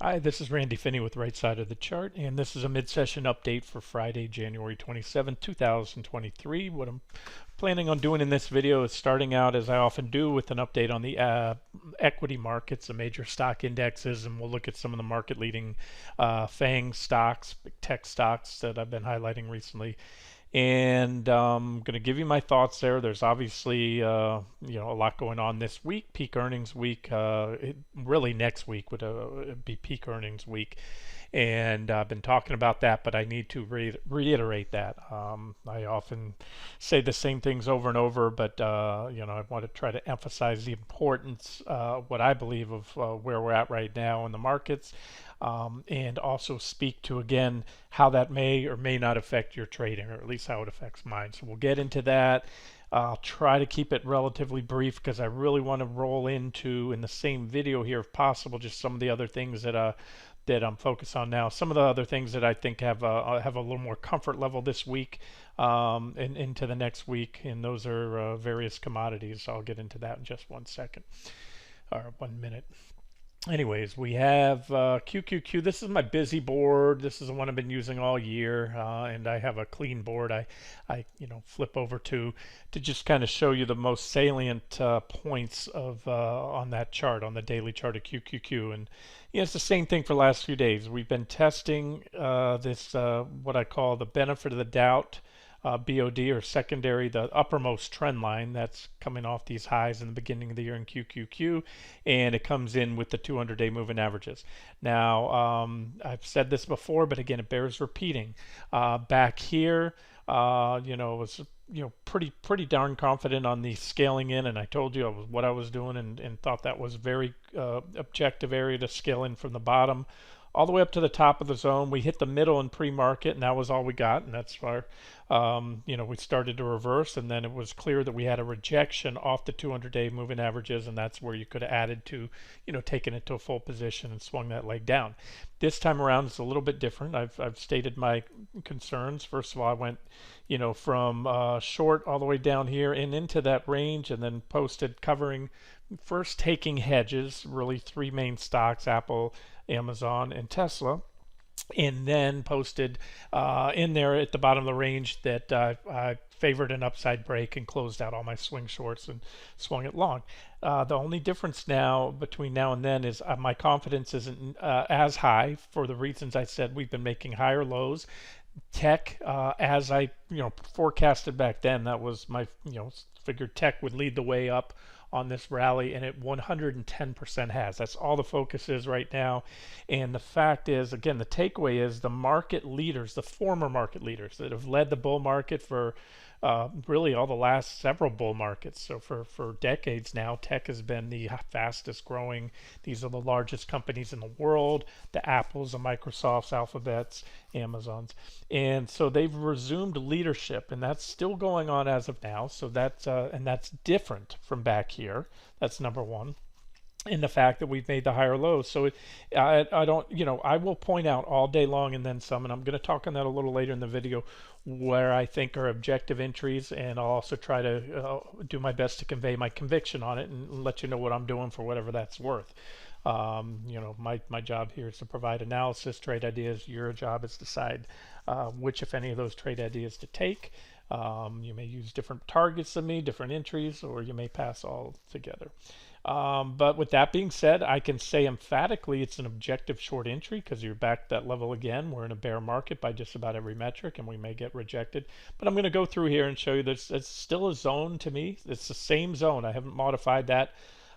Hi, this is Randy Finney with Right Side of the Chart, and this is a mid-session update for Friday, January 27th, 2023. What I'm planning on doing in this video is starting out, as I often do, with an update on the equity markets, the major stock indexes, and we'll look at some of the market-leading FANG stocks, big tech stocks that I've been highlighting recently. And I'm going to give you my thoughts there. There's obviously a lot going on this week, peak earnings week. Really next week would be peak earnings week, and I've been talking about that, but I need to reiterate that. I often say the same things over and over, but I want to try to emphasize the importance, what I believe of where we're at right now in the markets, and also speak to again how that may or may not affect your trading, or at least how it affects mine. So we'll get into that. I'll try to keep it relatively brief because I really want to roll into, in the same video here if possible, just some of the other things that I'm focused on now. Some of the other things that I think have a little more comfort level this week and into the next week, and those are various commodities. I'll get into that in just 1 second, or 1 minute. Anyways, we have QQQ. This is my busy board. This is the one I've been using all year, and I have a clean board. I flip over to just kind of show you the most salient points of on that chart, on the daily chart of QQQ. And it's the same thing for the last few days. We've been testing this what I call the benefit of the doubt. BOD, or secondary, the uppermost trend line that's coming off these highs in the beginning of the year in QQQ, and it comes in with the 200-day moving averages. Now, I've said this before, but again, it bears repeating. Back here, was pretty darn confident on the scaling in, and I told you what I was doing, and thought that was a very objective area to scale in from the bottom all the way up to the top of the zone. We hit the middle in pre-market, and that was all we got, and that's where we started to reverse, and then it was clear that we had a rejection off the 200-day moving averages, and that's where you could have added to, taken it to a full position and swung that leg down. This time around it's a little bit different. I've stated my concerns. First of all, I went from short all the way down here and into that range, and then posted covering, first taking hedges, really three main stocks: Apple, Amazon, and Tesla, and then posted in there at the bottom of the range that I favored an upside break and closed out all my swing shorts and swung it long. The only difference now between now and then is my confidence isn't as high, for the reasons I said. We've been making higher lows. Tech, as I forecasted back then, that was my figured tech would lead the way up on this rally, and it 110% has. That's all the focus is right now. And the fact is, again, the takeaway is the market leaders, the former market leaders that have led the bull market for really all the last several bull markets. So for decades now, tech has been the fastest growing. These are the largest companies in the world: the Apples, the Microsofts, Alphabets, Amazons. And so they've resumed leadership, and that's still going on as of now. So that's different from back here. That's number one. In the fact that we've made the higher lows. So I don't, I will point out all day long and then some, and I'm going to talk on that a little later in the video, where I think are objective entries, and I'll also try to do my best to convey my conviction on it and let you know what I'm doing for whatever that's worth. My job here is to provide analysis, trade ideas. Your job is to decide which, if any, of those trade ideas to take. You may use different targets than me, different entries, or you may pass all together. But with that being said, I can say emphatically it's an objective short entry, because you're back to that level again. We're in a bear market by just about every metric, and we may get rejected. But I'm going to go through here and show you that it's still a zone to me. It's the same zone. I haven't modified that.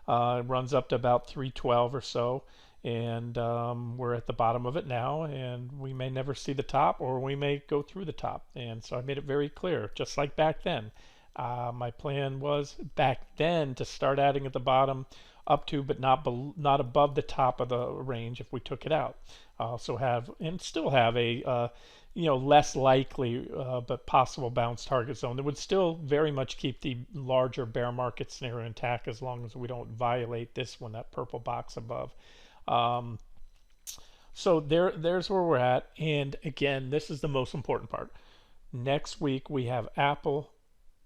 It runs up to about 312 or so, and we're at the bottom of it now, and we may never see the top, or we may go through the top. And so I made it very clear, just like back then. My plan was back then to start adding at the bottom up to, but not above the top of the range if we took it out. I also have, and still have, a less likely but possible bounce target zone that would still very much keep the larger bear market scenario intact, as long as we don't violate this one, that purple box above. So there's where we're at. And again, this is the most important part. Next week we have Apple,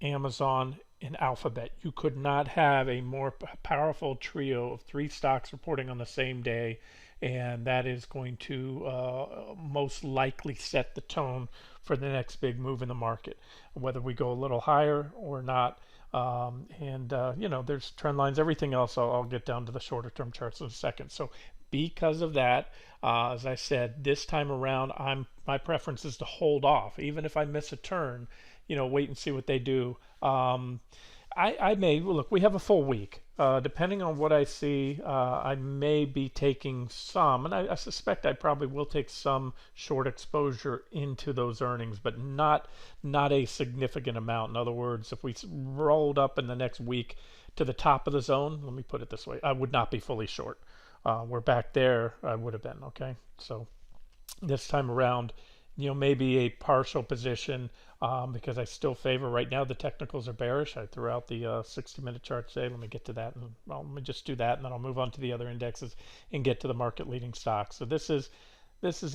Amazon, in Alphabet. You could not have a more powerful trio of three stocks reporting on the same day, and that is going to most likely set the tone for the next big move in the market, whether we go a little higher or not. There's trend lines, everything else. I'll get down to the shorter term charts in a second. So because of that, as I said, this time around, my preference is to hold off, even if I miss a turn. Wait and see what they do. I may look. We have a full week. Depending on what I see, I may be taking some, and I suspect I probably will take some short exposure into those earnings, but not a significant amount. In other words, if we rolled up in the next week to the top of the zone, let me put it this way, I would not be fully short. We're back there, I would have been. Okay, so this time around, maybe a partial position, because I still favor right now. The technicals are bearish. I threw out the 60-minute chart today. Let me get to that, and let me just do that, and then I'll move on to the other indexes and get to the market leading stocks. So this is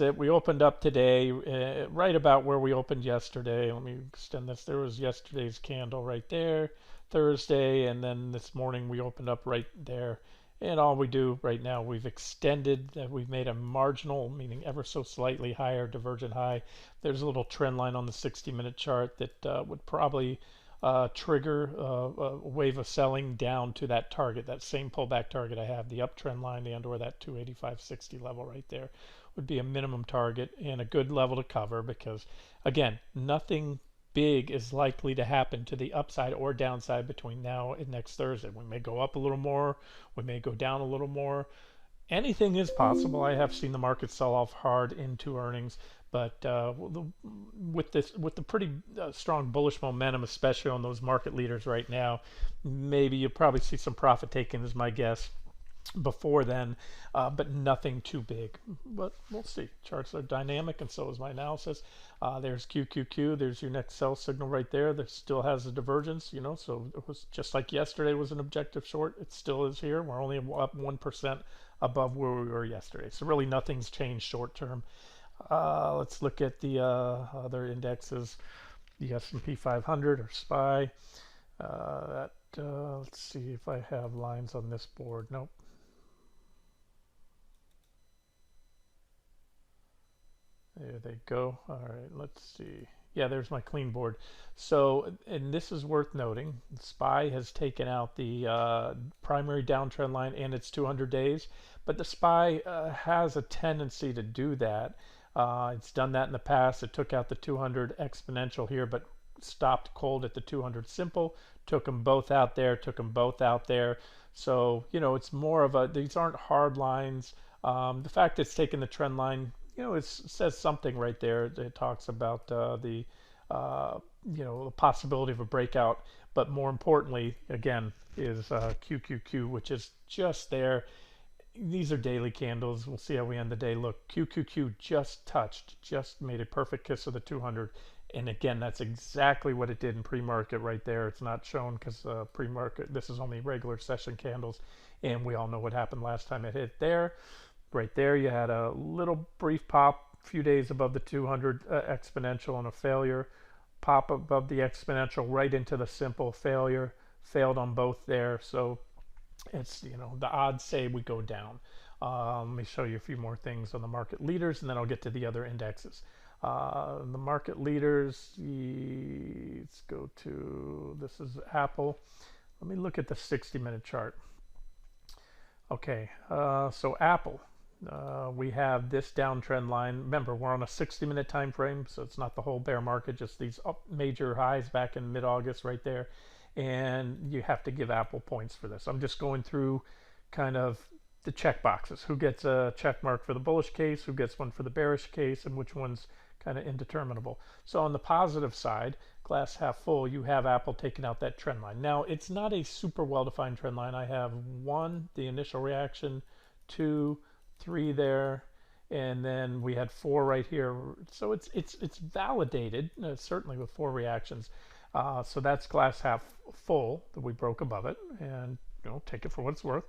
it. We opened up today right about where we opened yesterday. Let me extend this. There was yesterday's candle right there, Thursday, and then this morning we opened up right there. And all we do right now, we've extended, we've made a marginal, meaning ever so slightly higher divergent high. There's a little trend line on the 60-minute chart that would probably trigger a wave of selling down to that target, that same pullback target I have, the uptrend line and or that 285.60 level right there would be a minimum target and a good level to cover, because again, nothing big is likely to happen to the upside or downside between now and next Thursday. We may go up a little more, we may go down a little more. Anything is possible. I have seen the market sell off hard into earnings, but with the pretty strong bullish momentum, especially on those market leaders right now, maybe you'll probably see some profit taken, is my guess, before then, but nothing too big. But we'll see. Charts are dynamic, and so is my analysis. There's QQQ. There's your next sell signal right there. That still has a divergence, so it was just like yesterday was an objective short. It still is here. We're only up 1% above where we were yesterday. So really nothing's changed short term. Let's look at the other indexes, the S&P 500 or SPY. Let's see if I have lines on this board. Nope. There they go. All right, let's see. Yeah, there's my clean board. So, and this is worth noting, SPY has taken out the primary downtrend line and its 200 days, but the SPY has a tendency to do that. It's done that in the past. It took out the 200 exponential here, but stopped cold at the 200 simple, took them both out there, So, it's more of these aren't hard lines. The fact it's taken the trend line, it says something right there. It talks about the possibility of a breakout, but more importantly, again, is QQQ, which is just there. These are daily candles. We'll see how we end the day. Look, QQQ just made a perfect kiss of the 200. And again, that's exactly what it did in pre-market right there. It's not shown because pre-market, this is only regular session candles. And we all know what happened last time it hit there. Right there, you had a little brief pop, a few days above the 200 exponential and a failure. Pop above the exponential right into the simple, failure. Failed on both there. So it's, the odds say we go down. Let me show you a few more things on the market leaders, and then I'll get to the other indexes. The market leaders, let's go to, this is Apple. Let me look at the 60-minute chart. Okay, so Apple. We have this downtrend line. Remember, we're on a 60-minute time frame, so it's not the whole bear market, just these major highs back in mid-August right there. And you have to give Apple points for this. I'm just going through kind of the check boxes. Who gets a check mark for the bullish case, who gets one for the bearish case, and which one's kind of indeterminable. So on the positive side, glass half full, you have Apple taking out that trend line. Now, it's not a super well-defined trend line. I have 1, the initial reaction, 2, 3 there, and then we had 4 right here. So it's validated, certainly with 4 reactions. So that's glass half full that we broke above it, and take it for what it's worth.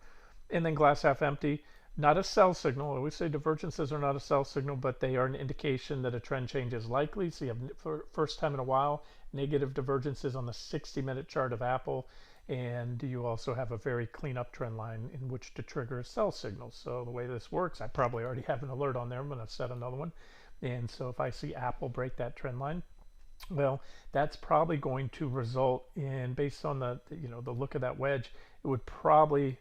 And then glass half empty. Not a sell signal. I always say divergences are not a sell signal, but they are an indication that a trend change is likely. So you have, for first time in a while, negative divergences on the 60-minute chart of Apple, and you also have a very clean up trend line in which to trigger a sell signal. So the way this works, I probably already have an alert on there. I'm going to set another one. And so if I see Apple break that trend line, well, that's probably going to result in, based on the look of that wedge, it would probably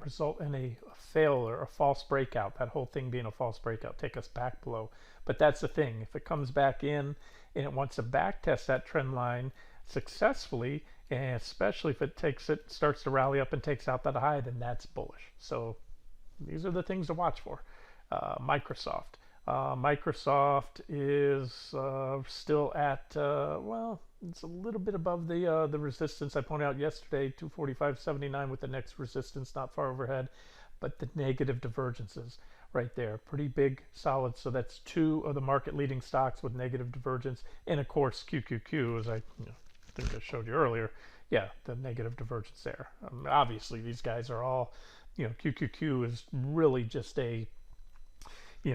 result in a fail or a false breakout. That whole thing being a false breakout, take us back below. But that's the thing. If it comes back in and it wants to back test that trend line successfully, and especially if it starts to rally up and takes out that high, then that's bullish. So these are the things to watch for. Microsoft. Microsoft is still at, well, it's a little bit above the resistance I pointed out yesterday, 245.79 with the next resistance not far overhead, but the negative divergences right there, pretty big, solid. So that's two of the market leading stocks with negative divergence, and of course QQQ, as I think I showed you earlier, yeah, the negative divergence there. Obviously these guys are all, QQQ is really just a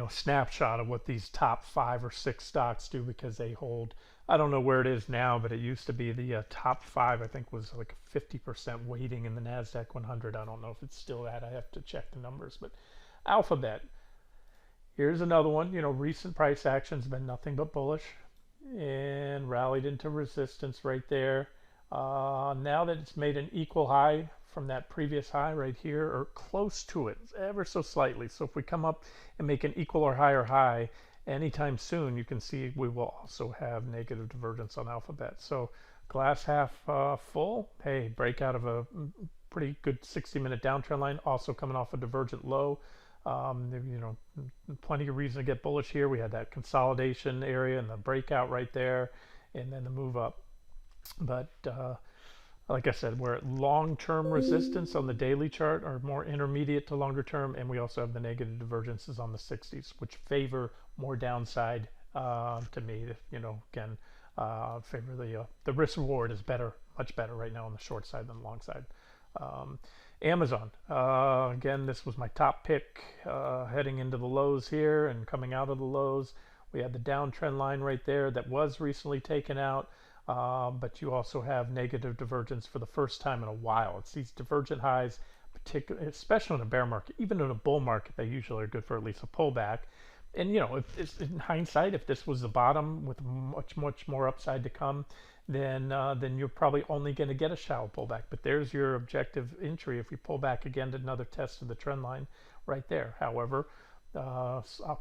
snapshot of what these top 5 or 6 stocks do, because they hold, I don't know where it is now, but it used to be the top 5, I think, was like a 50% weighting in the NASDAQ 100. I don't know if it's still that. I have to check the numbers. But Alphabet, here's another one. Recent price action's been nothing but bullish and rallied into resistance right there. Now that it's made an equal high from that previous high right here, or close to it ever so slightly. So if we come up and make an equal or higher high anytime soon, you can see we will also have negative divergence on Alphabet. So glass half full. Hey, breakout of a pretty good 60-minute downtrend line, also coming off a divergent low. Plenty of reason to get bullish here. We had that consolidation area and the breakout right there, and then the move up. But like I said, we're at long-term resistance on the daily chart, or more intermediate to longer term, and we also have the negative divergences on the 60s, which favor more downside to me. Again, favor the risk reward is better, much better right now on the short side than the long side. Amazon, again, this was my top pick heading into the lows here and coming out of the lows. We had the downtrend line right there that was recently taken out. But you also have negative divergence for the first time in a while. It's these divergent highs, particularly, especially in a bear market. Even in a bull market, they usually are good for at least a pullback. And if in hindsight, if this was the bottom with much more upside to come, then you're probably only going to get a shallow pullback. But there's your objective entry if we pull back again to another test of the trend line right there. However,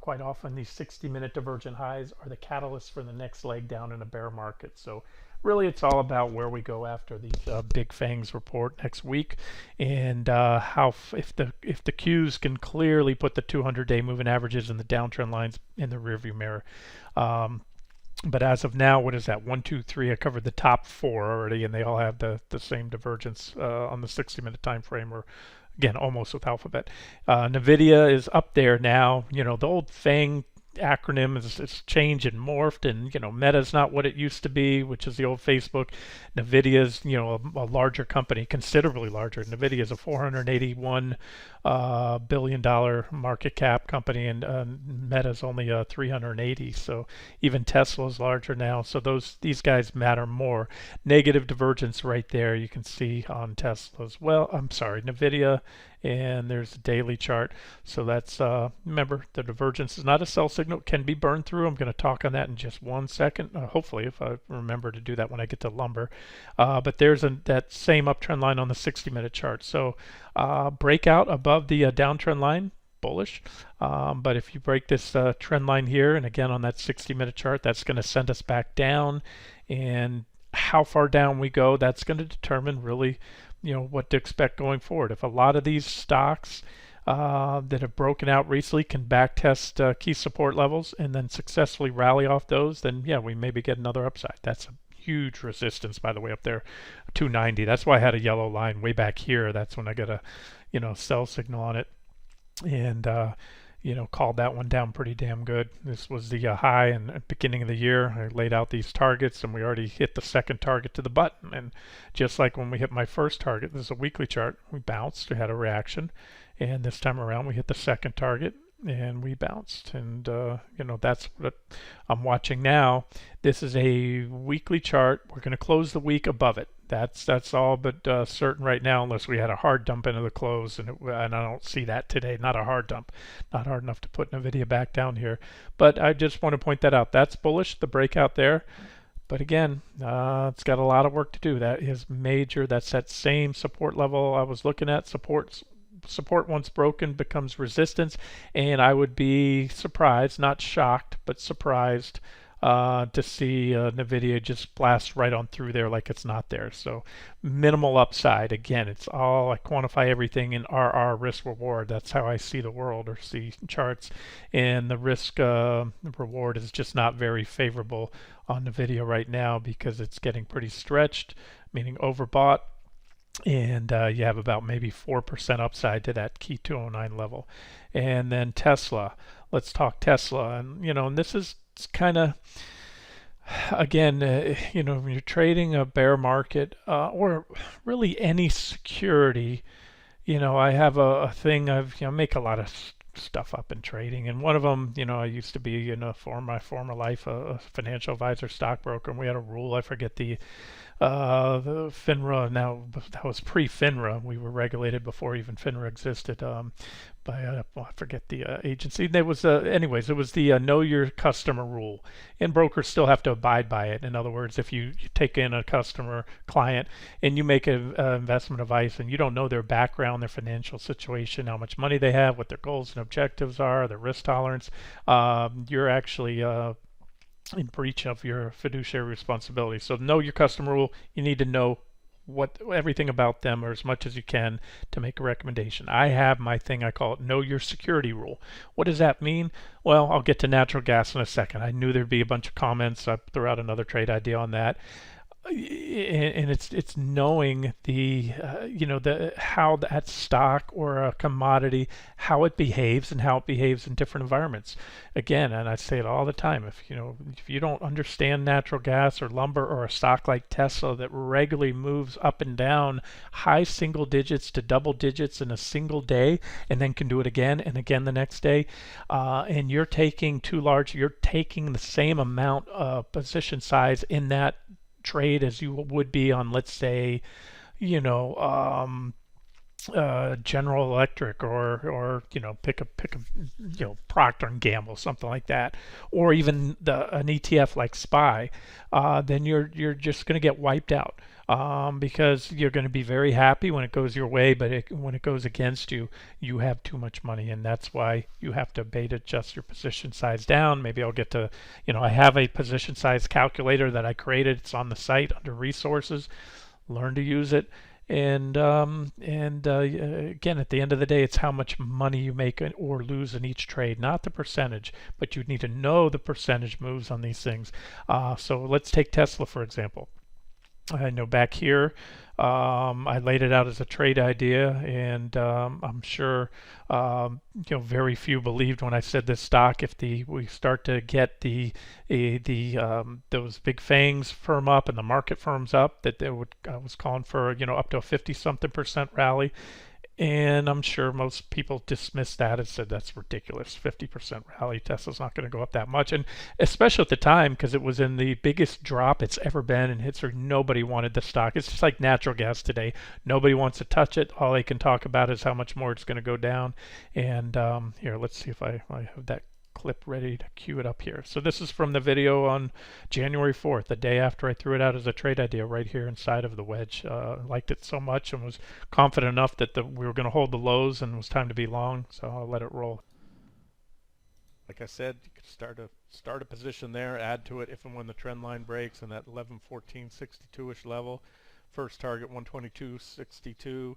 quite often these 60-minute divergent highs are the catalyst for the next leg down in a bear market. So really it's all about where we go after these big fangs report next week, and how if the Qs can clearly put the 200-day moving averages and the downtrend lines in the rearview mirror. But as of now, what is that? 1, 2, 3. I covered the top 4 already, and they all have the same divergence on the 60-minute time frame, or again, almost with Alphabet. NVIDIA is up there now. The old FANG acronym is changed and morphed, and Meta's not what it used to be, which is the old Facebook. NVIDIA's a larger company, considerably larger. NVIDIA is a $481 billion market cap company, and Meta's only 380. So even Tesla's larger now. So these guys matter more. Negative divergence right there. You can see on Tesla as well. I'm sorry, NVIDIA. And there's the daily chart. So that's, remember, the divergence is not a sell signal. It can be burned through. I'm going to talk on that in just 1 second. Hopefully, if I remember to do that when I get to lumber. But there's that same uptrend line on the 60-minute chart. So breakout above the downtrend line, bullish. But if you break this trend line here, and again on that 60-minute chart, that's going to send us back down. And how far down we go, that's going to determine really what to expect going forward. If a lot of these stocks that have broken out recently can backtest key support levels and then successfully rally off those, then yeah, we maybe get another upside. That's a huge resistance, by the way, up there, 290. That's why I had a yellow line way back here. That's when I got a sell signal on it, and called that one down pretty damn good. This was the high in the beginning of the year. I laid out these targets, and we already hit the second target to the button. And just like when we hit my first target, this is a weekly chart, we bounced, we had a reaction, and this time around we hit the second target and we bounced. And you know, that's what I'm watching now. This is a weekly chart. We're going to close the week above it. That's all but certain right now, unless we had a hard dump into the close, and I don't see that today. Not a hard dump, not hard enough to put NVIDIA back down here. But I just want to point that out. That's bullish, the breakout there. But again, it's got a lot of work to do. That is major. That's that same support level I was looking at. Support once broken becomes resistance, and I would be surprised, not shocked, but surprised to see NVIDIA just blast right on through there like it's not there. So minimal upside. Again, it's all, I quantify everything in RR, risk reward. That's how I see the world or see charts, and the risk reward is just not very favorable on NVIDIA right now because it's getting pretty stretched, meaning overbought. And you have about maybe 4% upside to that key 209 level. And then Tesla, let's talk Tesla. And you know, and this is kind of, again, you know, when you're trading a bear market or really any security, you know, I have a thing. I make a lot of stuff up in trading, and one of them, you know, I used to be in my former life a financial advisor, stockbroker, and we had a rule. I forget the FINRA. Now that was pre-FINRA. We were regulated before even FINRA existed. By well, I forget the agency. There was anyways, it was the know your customer rule, and brokers still have to abide by it. In other words, if you take in a customer client and you make an investment advice and you don't know their background, their financial situation, how much money they have, what their goals and objectives are, their risk tolerance, you're actually in breach of your fiduciary responsibility. So know your customer rule. You need to know everything about them, or as much as you can, to make a recommendation. I have my thing, I call it know your security rule. What does that mean? Well, I'll get to natural gas in a second. I knew there'd be a bunch of comments. I threw out another trade idea on that. And it's knowing the you know, the how that stock or a commodity, how it behaves and how it behaves in different environments. Again, and I say it all the time, if you don't understand natural gas or lumber or a stock like Tesla that regularly moves up and down high single digits to double digits in a single day and then can do it again and again the next day, and you're taking you're taking the same amount of position size in that trade as you would be on, let's say, you know, General Electric, or you know, pick a you know, Procter and Gamble, something like that, or even an ETF like SPY, then you're just going to get wiped out, because you're going to be very happy when it goes your way, but when it goes against you, you have too much money, and that's why you have to beta adjust your position size down. Maybe I'll get to, you know, I have a position size calculator that I created. It's on the site under resources. Learn to use it. And again, at the end of the day, it's how much money you make or lose in each trade, not the percentage, but you need to know the percentage moves on these things. So let's take Tesla, for example. I know back here, I laid it out as a trade idea, and I'm sure you know, very few believed when I said this stock, if we start to get those big fangs firm up and the market firms up, that I was calling for, you know, up to a 50-something% rally. And I'm sure most people dismissed that and said that's ridiculous. 50% rally, Tesla's not going to go up that much. And especially at the time, because it was in the biggest drop it's ever been in history, nobody wanted the stock. It's just like natural gas today. Nobody wants to touch it. All they can talk about is how much more it's going to go down. And here, let's see if I have that clip ready to cue it up here. So this is from the video on January 4th, the day after I threw it out as a trade idea, right here inside of the wedge. Liked it so much and was confident enough that we were going to hold the lows and it was time to be long, so I'll let it roll. Like I said, you could start a position there, add to it if and when the trend line breaks in that 1114.62ish level. First target 122.62.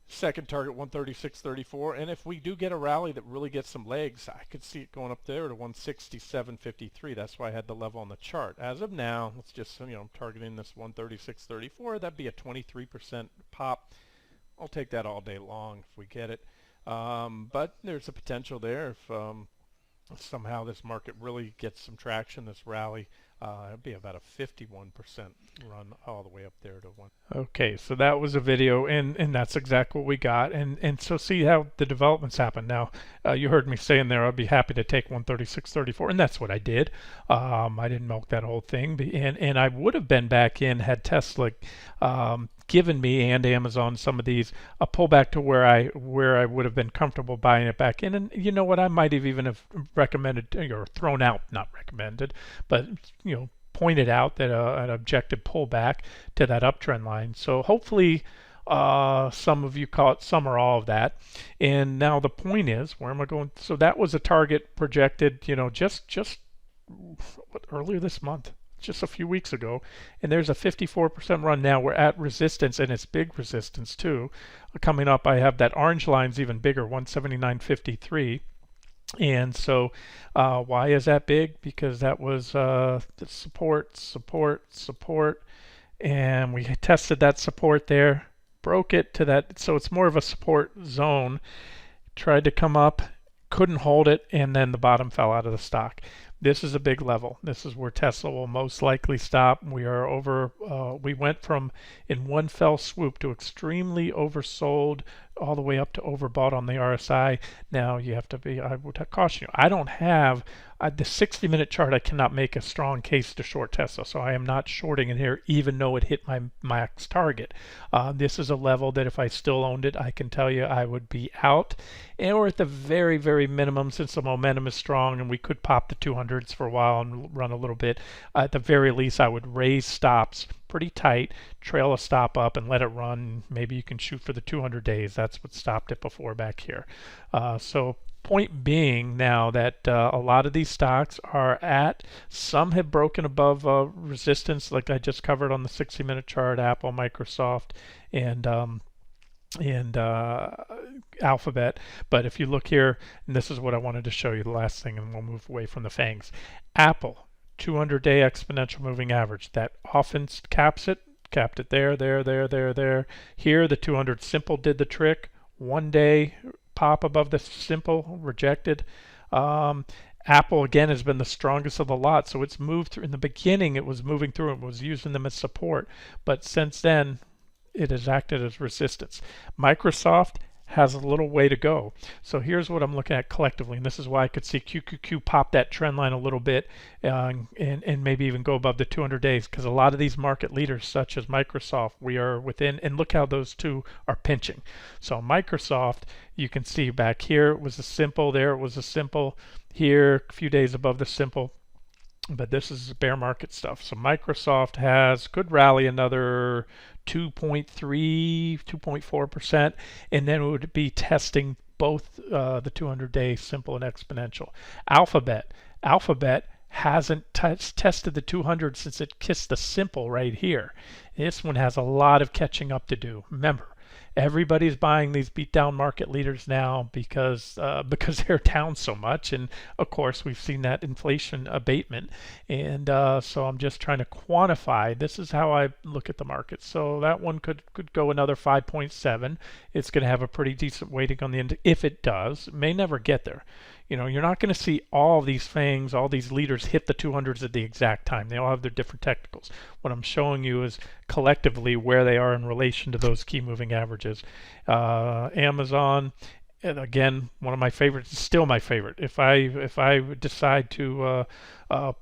Second target 136.34, and if we do get a rally that really gets some legs, I could see it going up there to 167.53. That's why I had the level on the chart. As of now, let's just, you know, I'm targeting this 136.34. That'd be a 23% pop. I'll take that all day long if we get it. But there's a potential there if somehow this market really gets some traction, this rally. It'd be about a 51% run all the way up there to one. Okay, so that was a video, and that's exactly what we got. And so see how the developments happen. Now, you heard me saying there, I'd be happy to take 136.34, and that's what I did. I didn't milk that whole thing, and I would have been back in had Tesla given me and Amazon some of these a pullback to where I would have been comfortable buying it back in. And you know what, I might have even have recommended or thrown out, not recommended, but pointed out that an objective pullback to that uptrend line. So hopefully some of you caught some or all of that. And now the point is, where am I going? So that was a target projected, just earlier this month, just a few weeks ago, and there's a 54% run. Now we're at resistance, and it's big resistance too. Coming up, I have that orange line's even bigger, 179.53. And so why is that big? Because that was the support, and we tested that support there, broke it to that, so it's more of a support zone. Tried to come up, couldn't hold it, and then the bottom fell out of the stock. This is a big level. This is where Tesla will most likely stop. We are over. We went from in one fell swoop to extremely oversold, all the way up to overbought on the RSI. Now you have to be. I would caution you. I don't have the 60-minute chart. I cannot make a strong case to short Tesla, so I am not shorting in here, even though it hit my max target. This is a level that if I still owned it, I can tell you I would be out, or at the very, very minimum, since the momentum is strong and we could pop the 200s for a while and run a little bit. At the very least, I would raise stops pretty tight, trail a stop up and let it run. Maybe you can shoot for the 200 days. That's what stopped it before back here. So point being now that a lot of these stocks are at, some have broken above resistance, like I just covered on the 60-minute chart, Apple, Microsoft, and Alphabet. But if you look here, and this is what I wanted to show you, the last thing, and we'll move away from the fangs. Apple, 200-day exponential moving average. That often capped it there. Here, the 200 simple did the trick. 1 day pop above the simple, rejected. Apple, again, has been the strongest of the lot, so it's moved through. In the beginning, it was moving through, it was using them as support. But since then, it has acted as resistance. Microsoft has a little way to go. So here's what I'm looking at collectively, and this is why I could see QQQ pop that trend line a little bit and maybe even go above the 200 days, because a lot of these market leaders, such as Microsoft, we are within, and look how those two are pinching. So Microsoft, you can see back here, it was a simple, there it was a simple, here a few days above the simple. But this is bear market stuff. So Microsoft could rally another 2.3, 2.4%, and then it would be testing both the 200-day simple and exponential. Alphabet hasn't tested the 200 since it kissed the simple right here. This one has a lot of catching up to do. Remember, everybody's buying these beat down market leaders now because they're down so much, and of course we've seen that inflation abatement, and so I'm just trying to quantify. This is how I look at the market. So that one could go another 5.7. It's going to have a pretty decent weighting on the end. If it does, it may never get there. You're not going to see all these fangs, all these leaders hit the 200s at the exact time. They all have their different technicals. What I'm showing you is collectively where they are in relation to those key moving averages. Amazon, and again, one of my favorites, is still my favorite. If I decide to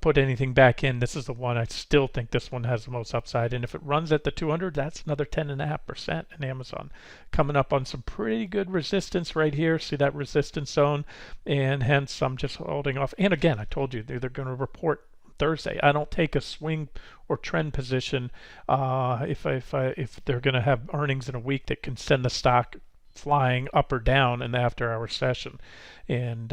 put anything back in, this is the one. I still think this one has the most upside. And if it runs at the 200, that's another 10.5% in Amazon. Coming up on some pretty good resistance right here. See that resistance zone? And hence, I'm just holding off. And again, I told you, they're going to report Thursday. I don't take a swing or trend position if they're going to have earnings in a week that can send the stock flying up or down in the after-hour session. And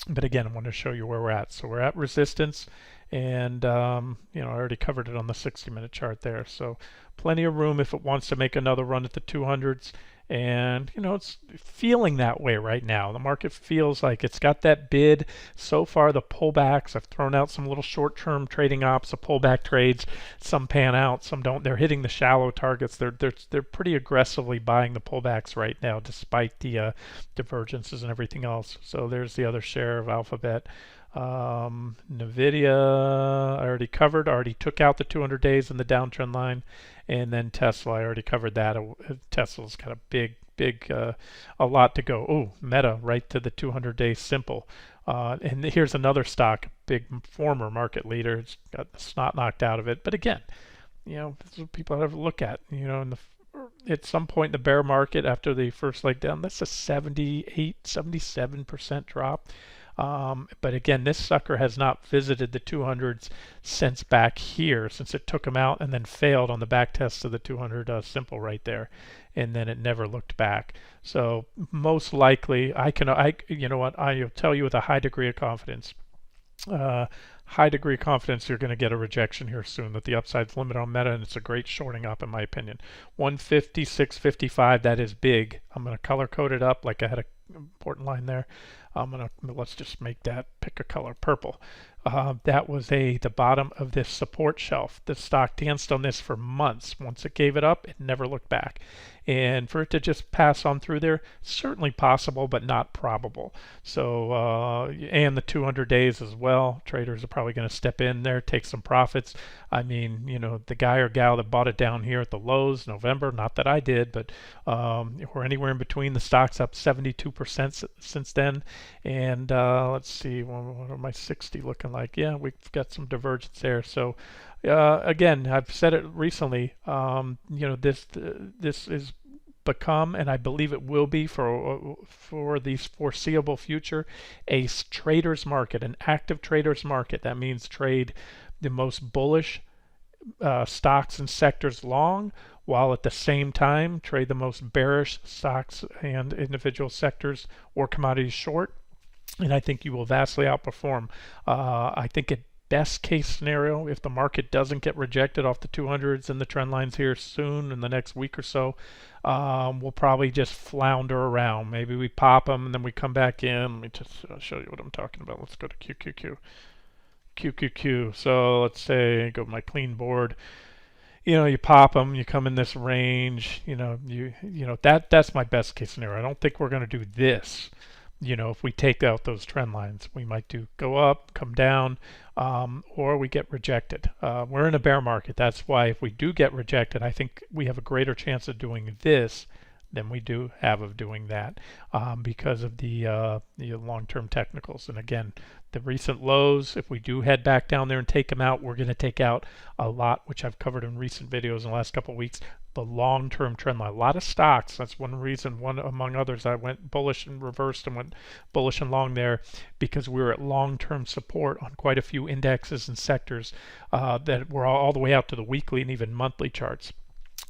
but again, I want to show you where we're at. So we're at resistance, and I already covered it on the 60-minute chart there. So plenty of room if it wants to make another run at the 200s. And it's feeling that way right now. The market feels like it's got that bid. So far, the pullbacks, I've thrown out some little short-term trading ops, the pullback trades. Some pan out, some don't. They're hitting the shallow targets. They're pretty aggressively buying the pullbacks right now, despite the divergences and everything else. So there's the other share of Alphabet. Nvidia, I already covered, already took out the 200 days in the downtrend line. And then Tesla, I already covered that. Tesla's got a a lot to go. Oh, Meta, right to the 200-day simple. And here's another stock, big former market leader. It's got the snot knocked out of it. But again, this is what people have to look at. At some point in the bear market after the first leg down, that's a 78, 77% drop. But again, this sucker has not visited the 200s since back here, since it took them out and then failed on the back test of the 200 simple right there, and then it never looked back. So most likely, you know what, I'll tell you with a high degree of confidence. You're going to get a rejection here soon, that the upside's limit on Meta, and it's a great shorting up in my opinion. 156.55, that is big. I'm going to color code it up like I had a important line there. Let's just make that, pick a color, purple. That was the bottom of this support shelf. The stock danced on this for months. Once it gave it up, it never looked back. And for it to just pass on through there, certainly possible, but not probable. So, and the 200 days as well. Traders are probably going to step in there, take some profits. I mean, the guy or gal that bought it down here at the lows, November, not that I did, but we're anywhere in between. The stock's up 72% since then. And let's see, what are my 60 looking like? Yeah, we've got some divergence there. So again, I've said it recently. This is become, and I believe it will be for the foreseeable future, a trader's market, an active trader's market. That means trade the most bullish stocks and sectors long, while at the same time trade the most bearish stocks and individual sectors or commodities short. And I think you will vastly outperform. I think at best case scenario, if the market doesn't get rejected off the 200s and the trend lines here soon in the next week or so, we'll probably just flounder around. Maybe we pop them and then we come back in. Let me just show you what I'm talking about. Let's go to QQQ. So let's say go to my clean board. You pop them, you come in this range. That's my best case scenario. I don't think we're going to do this. If we take out those trend lines, we might go up, come down, or we get rejected. We're in a bear market. That's why if we do get rejected, I think we have a greater chance of doing this than we do have of doing that, because of the long-term technicals. And again, the recent lows, if we do head back down there and take them out, we're going to take out a lot, which I've covered in recent videos in the last couple of weeks, the long-term trend line. A lot of stocks, that's one reason, one among others, I went bullish and reversed and went bullish and long there, because we were at long-term support on quite a few indexes and sectors that were all the way out to the weekly and even monthly charts.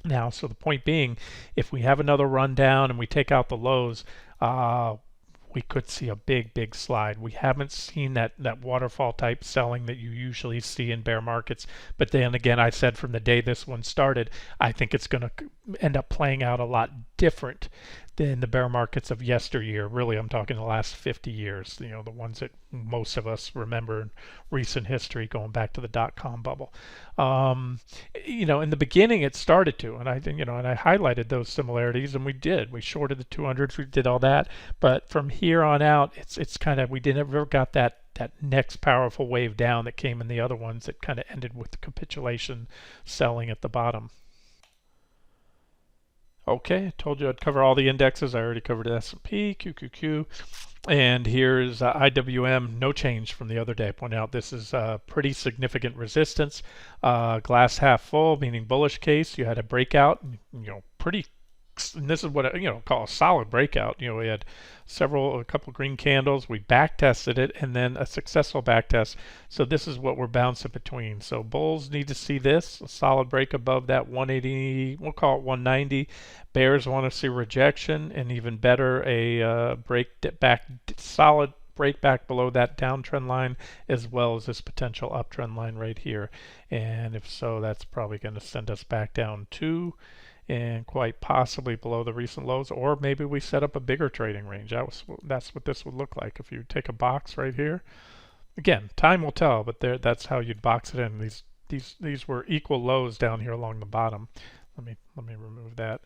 Now, so the point being, if we have another run down and we take out the lows, we could see a big slide. We haven't seen that waterfall type selling that you usually see in bear markets. But then again, I said from the day this one started, I think it's going to end up playing out a lot different than the bear markets of yesteryear. Really, I'm talking the last 50 years, the ones that most of us remember in recent history, going back to the dot-com bubble. In the beginning it started to, and I highlighted those similarities, and we shorted the 200s, we did all that. But from here on out, it's kind of, we never got that next powerful wave down that came in the other ones that kind of ended with capitulation selling at the bottom. Okay, I told you I'd cover all the indexes. I already covered S&P, QQQ, and here's IWM. No change from the other day. I point out this is pretty significant resistance. Glass half full, meaning bullish case. You had a breakout, pretty. And this is what I call a solid breakout. We had a couple green candles. We back tested it, and then a successful back test. So this is what we're bouncing between. So bulls need to see this, a solid break above that 180. We'll call it 190. Bears want to see rejection, and even better, a solid break back below that downtrend line, as well as this potential uptrend line right here. And if so, that's probably going to send us back down to, and quite possibly below the recent lows, or maybe we set up a bigger trading range. That's what this would look like if you take a box right here. Again, time will tell, but that's how you'd box it in. These were equal lows down here along the bottom. Let me remove that.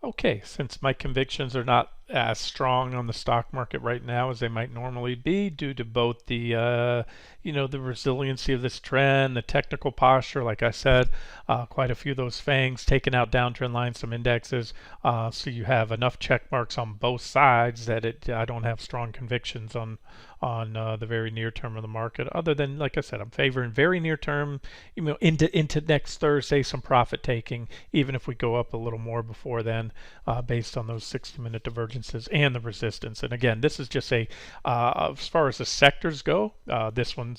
Okay, since my convictions are not as strong on the stock market right now as they might normally be due to both the the resiliency of this trend, the technical posture. Like I said, quite a few of those fangs taking out downtrend lines, some indexes. So you have enough check marks on both sides that I don't have strong convictions on the very near term of the market. Other than, like I said, I'm favoring very near term, into next Thursday, some profit taking, even if we go up a little more before then, based on those 60-minute divergences and the resistance. And again, this is just as far as the sectors go, this one's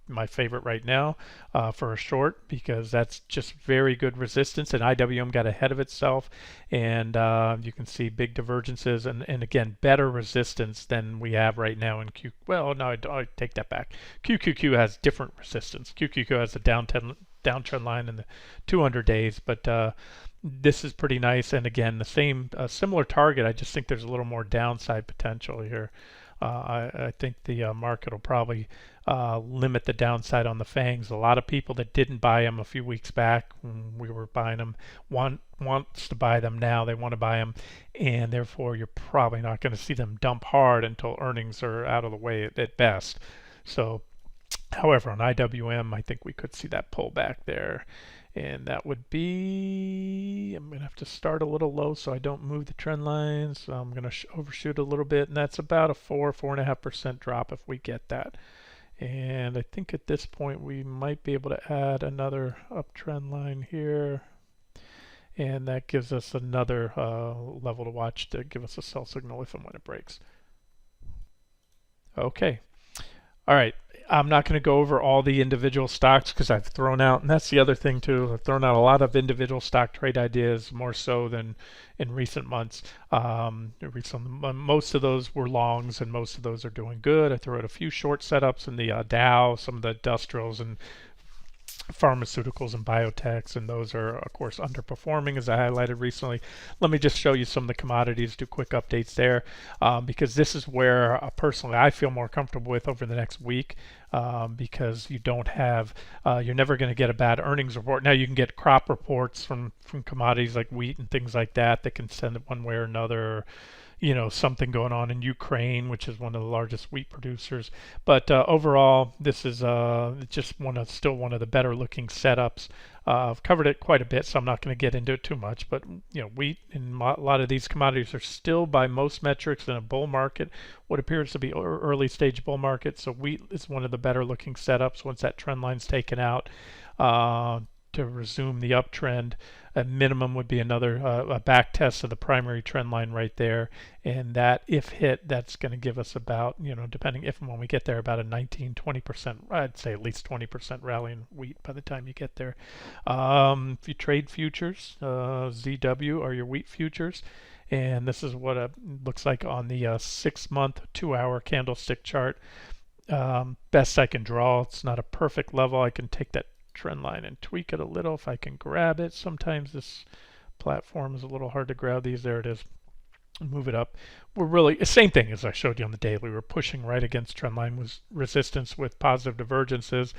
my favorite right now for a short, because that's just very good resistance, and IWM got ahead of itself, and you can see big divergences, and again, better resistance than we have right now in Q. Well, no, I take that back. QQQ has different resistance. QQQ has a downtrend line in the 200 days, but this is pretty nice. And again, the same similar target. I just think there's a little more downside potential here. I think the market will probably limit the downside on the fangs. A lot of people that didn't buy them a few weeks back when we were buying them wants to buy them now. They want to buy them, and therefore you're probably not going to see them dump hard until earnings are out of the way at best. So, however, on IWM, I think we could see that pullback there. And that would be, I'm going to have to start a little low so I don't move the trend lines. So I'm going to overshoot a little bit, and that's about a 4.5% drop if we get that. And I think at this point we might be able to add another uptrend line here. And that gives us another level to watch to give us a sell signal if and when it breaks. Okay. All right. I'm not going to go over all the individual stocks because I've thrown out, and that's the other thing too, I've thrown out a lot of individual stock trade ideas, more so than in recent months. Most of those were longs, and most of those are doing good. I threw out a few short setups in the Dow, some of the industrials and pharmaceuticals and biotechs, and those are of course underperforming, as I highlighted recently. Let me just show you some of the commodities, do quick updates there, because this is where personally I feel more comfortable with over the next week, because you don't have you're never going to get a bad earnings report. Now you can get crop reports from commodities like wheat and things like that can send it one way or another. Something going on in Ukraine, which is one of the largest wheat producers. But overall, this is just still one of the better looking setups. I've covered it quite a bit, so I'm not going to get into it too much. But wheat and a lot of these commodities are still, by most metrics, in a bull market, what appears to be early stage bull market. So wheat is one of the better looking setups once that trend line's taken out. To resume the uptrend, a minimum would be another a back test of the primary trend line right there, and that, if hit, that's going to give us about, depending if and when we get there, about a 19-20%, I'd say at least 20% rally in wheat by the time you get there. If you trade futures, ZW are your wheat futures, and this is what it looks like on the 6-month 2-hour candlestick chart. Best I can draw. It's not a perfect level. I can take that trend line and tweak it a little if I can grab it. Sometimes this platform is a little hard to grab these. There it is. Move it up. We're really same thing as I showed you on the daily. We're pushing right against trend line with resistance with positive divergences,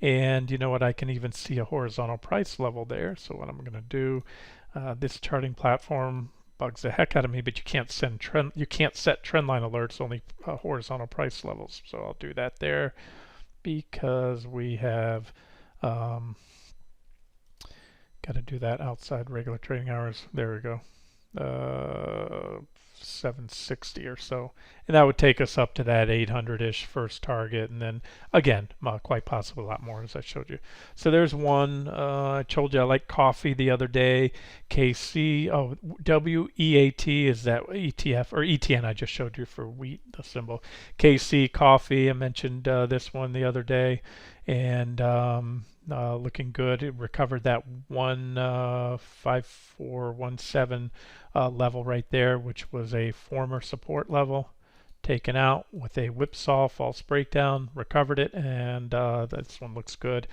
and you know what, I can even see a horizontal price level there. So what I'm going to do, this charting platform bugs the heck out of me, but you can't set trend line alerts, only horizontal price levels. So I'll do that there because we have got to do that outside regular trading hours. There we go. 760 or so, and that would take us up to that 800-ish first target, and then again quite possibly a lot more, as I showed you. So there's one. I told you I like coffee the other day. KC, WEAT is that ETF, or ETN I just showed you for wheat, the symbol. KC coffee, I mentioned this one the other day, and looking good. It recovered that 15417 level right there, which was a former support level, taken out with a whipsaw false breakdown, recovered it, and this one looks good.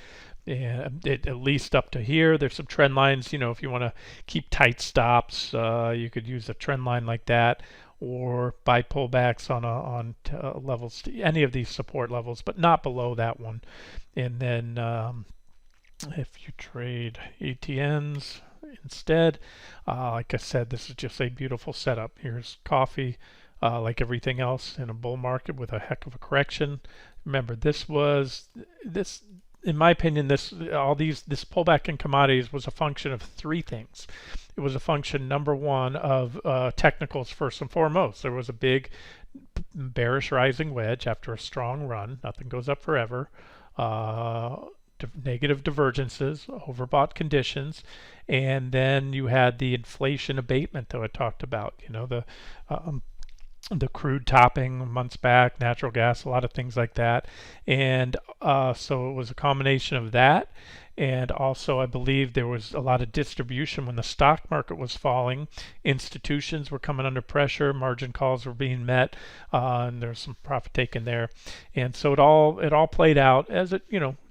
And at least up to here. There's some trend lines, if you want to keep tight stops, you could use a trend line like that, or buy pullbacks on levels, any of these support levels, but not below that one. And then if you trade ETNs, instead. Like I said, this is just a beautiful setup. Here's coffee, like everything else in a bull market with a heck of a correction. Remember, this, in my opinion, this pullback in commodities was a function of three things. It was a function, number one, of technicals first and foremost. There was a big bearish rising wedge after a strong run. Nothing goes up forever. Negative divergences, overbought conditions, and then you had the inflation abatement that I talked about. The crude topping months back, natural gas, a lot of things like that. And so it was a combination of that. And also, I believe there was a lot of distribution when the stock market was falling. Institutions were coming under pressure, margin calls were being met, and there's some profit taken there. And so it all played out as it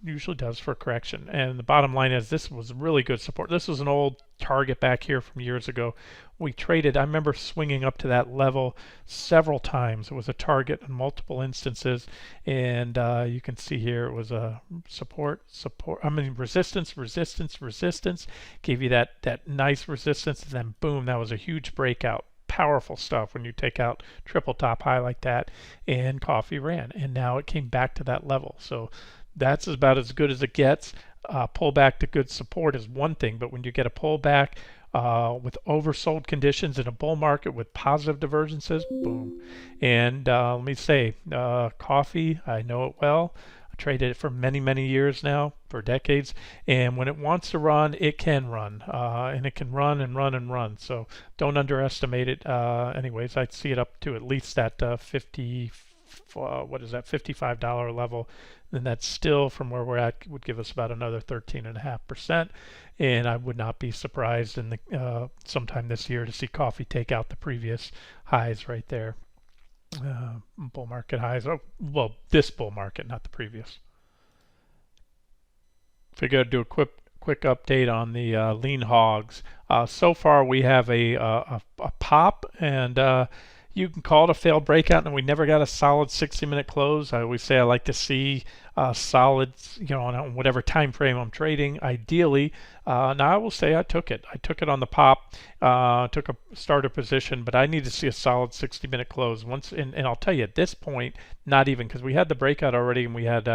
usually does for a correction. And the bottom line is, this was really good support. This was an old target back here from years ago. We traded, I remember swinging up to that level several times. It was a target in multiple instances, and you can see here it was a resistance, gave you that nice resistance, and then boom, that was a huge breakout. Powerful stuff when you take out triple top high like that, and coffee ran, and now it came back to that level. So that's about as good as it gets. Pullback to good support is one thing, but when you get a pullback with oversold conditions in a bull market with positive divergences, boom. And let me say, coffee, I know it well. I traded it for many years now, for decades, and when it wants to run, it can run, and it can run and run and run. So don't underestimate it. Anyways, I'd see it up to at least that $55 level. Then that's still, from where we're at, would give us about another 13.5%. And I would not be surprised in the sometime this year to see coffee take out the previous highs right there. Bull market highs. Oh, well, this bull market, not the previous. Figured I'd do a quick update on the lean hogs. So far, we have a pop, and you can call it a failed breakout, and we never got a solid 60-minute close. I always say I like to see solid, on whatever time frame I'm trading, ideally. Now I will say I took it. I took it on the pop, took a starter position, but I need to see a solid 60-minute close. And I'll tell you at this point, not even, because we had the breakout already, and we had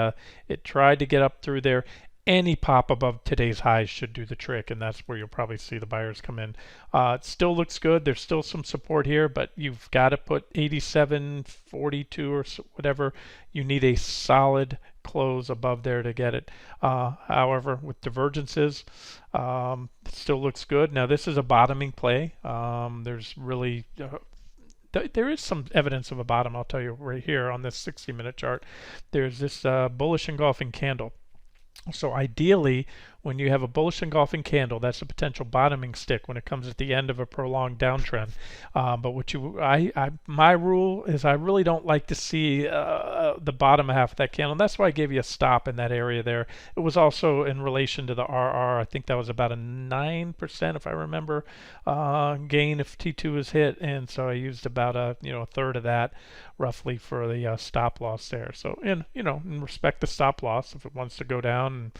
it tried to get up through there. Any pop above today's highs should do the trick, and that's where you'll probably see the buyers come in. It still looks good. There's still some support here, but you've got to put 87.42 or whatever. You need a solid close above there to get it. However, with divergences, it still looks good. Now, this is a bottoming play. There's really there is some evidence of a bottom, I'll tell you, right here on this 60-minute chart. There's this bullish engulfing candle. So ideally, when you have a bullish engulfing candle, that's a potential bottoming stick when it comes at the end of a prolonged downtrend. But my rule is I really don't like to see the bottom half of that candle. And that's why I gave you a stop in that area there. It was also in relation to the RR. I think that was about a 9%, if I remember, gain if T2 is hit. And so I used about a third of that roughly for the stop loss there. So in respect the stop loss, if it wants to go down and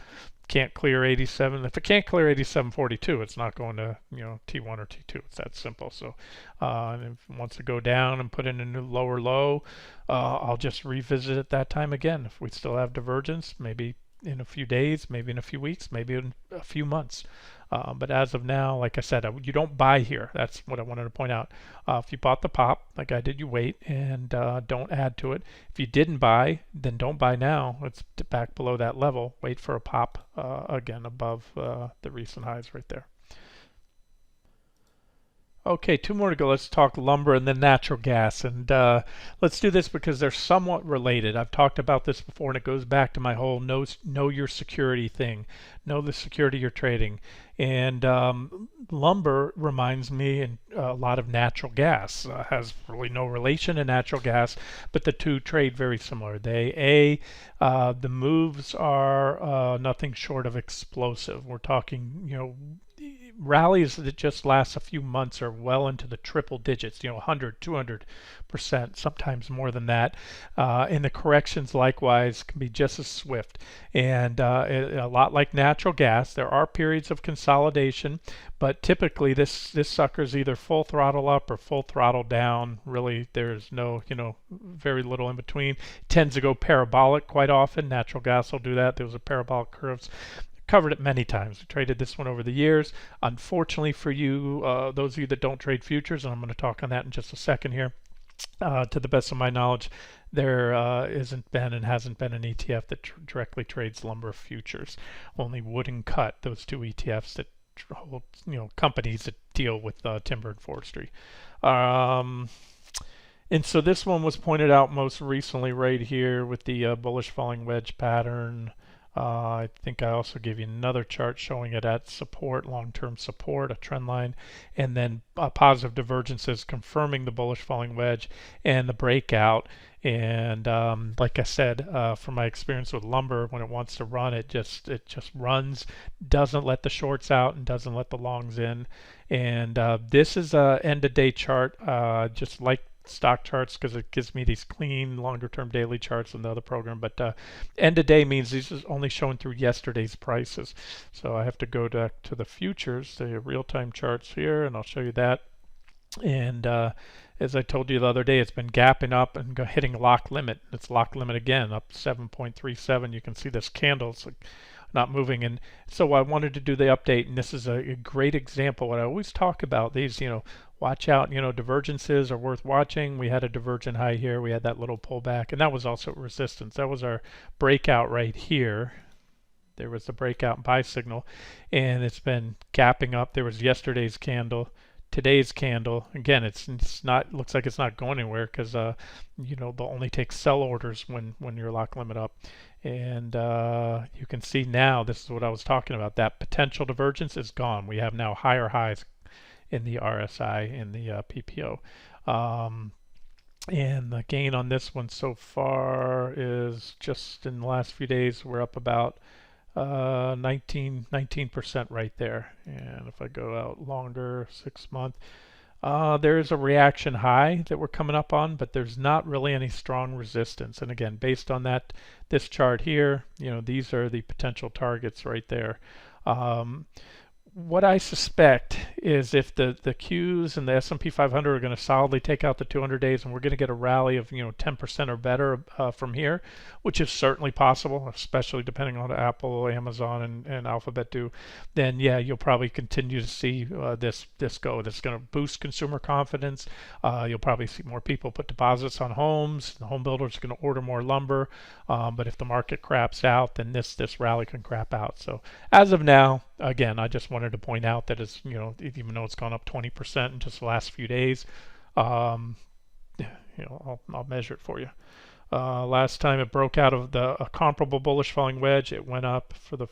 can't clear 87, if it can't clear 87.42, it's not going to T1 or T2. It's that simple. So and if it wants to go down and put in a new lower low, I'll just revisit it that time again. If we still have divergence, maybe in a few days, maybe in a few weeks, maybe in a few months. But as of now, like I said, you don't buy here. That's what I wanted to point out. If you bought the pop, like I did, you wait and don't add to it. If you didn't buy, then don't buy now. It's back below that level. Wait for a pop again above the recent highs right there. Okay, two more to go. Let's talk lumber and then natural gas. And let's do this because they're somewhat related. I've talked about this before, and it goes back to my whole know your security thing. Know the security you're trading. And lumber reminds me and a lot of natural gas. Has really no relation to natural gas, but the two trade very similar. The moves are nothing short of explosive. We're talking, rallies that just last a few months are well into the triple digits, 100, 200%, sometimes more than that. And the corrections likewise can be just as swift. And a lot like natural gas, there are periods of consolidation, but typically this sucker's either full throttle up or full throttle down. Really, there's no, very little in between. It tends to go parabolic quite often. Natural gas will do that. Those are parabolic curves. Covered it many times. We traded this one over the years. Unfortunately for you, those of you that don't trade futures, and I'm going to talk on that in just a second here, to the best of my knowledge, there isn't been and hasn't been an ETF that directly trades lumber futures. Only wood and cut, those two ETFs that hold, companies that deal with timber and forestry. And so this one was pointed out most recently right here with the bullish falling wedge pattern. I think I also gave you another chart showing it at support, long-term support, a trend line, and then positive divergences confirming the bullish falling wedge and the breakout. And like I said, from my experience with lumber, when it wants to run, it just runs, doesn't let the shorts out and doesn't let the longs in. And this is a end-of-day chart, just like stock charts, because it gives me these clean longer term daily charts in the other program, but end of day means these is only showing through yesterday's prices. So I have to go back to the futures, the real-time charts here, and I'll show you that. And as I told you the other day, it's been gapping up and hitting lock limit. It's lock limit again, up 7.37. You can see this candle, it's like not moving. And so I wanted to do the update, and this is a great example. What I always talk about, these, watch out, divergences are worth watching. We had a divergent high here. We had that little pullback, and that was also resistance. That was our breakout right here. There was the breakout buy signal, and it's been gapping up. There was yesterday's candle, today's candle. Again, it's not, looks like it's not going anywhere because they'll only take sell orders when you're lock limit up. And you can see now, this is what I was talking about, that potential divergence is gone. We have now higher highs in the RSI, in the PPO. And the gain on this one so far is just in the last few days, we're up about 19% right there. And if I go out longer, 6 month, there's a reaction high that we're coming up on, but there's not really any strong resistance. And again, based on this chart here, these are the potential targets right there. What I suspect is if the Qs and the S&P 500 are going to solidly take out the 200 days, and we're going to get a rally of 10% or better from here, which is certainly possible, especially depending on what Apple, Amazon, and Alphabet do, then yeah, you'll probably continue to see this go. That's going to boost consumer confidence. You'll probably see more people put deposits on homes. The home builders are going to order more lumber. But if the market craps out, then this rally can crap out. So as of now, again, I just wanted to point out that it's, even though it's gone up 20% in just the last few days, I'll measure it for you. Last time it broke out of a comparable bullish falling wedge, it went up for the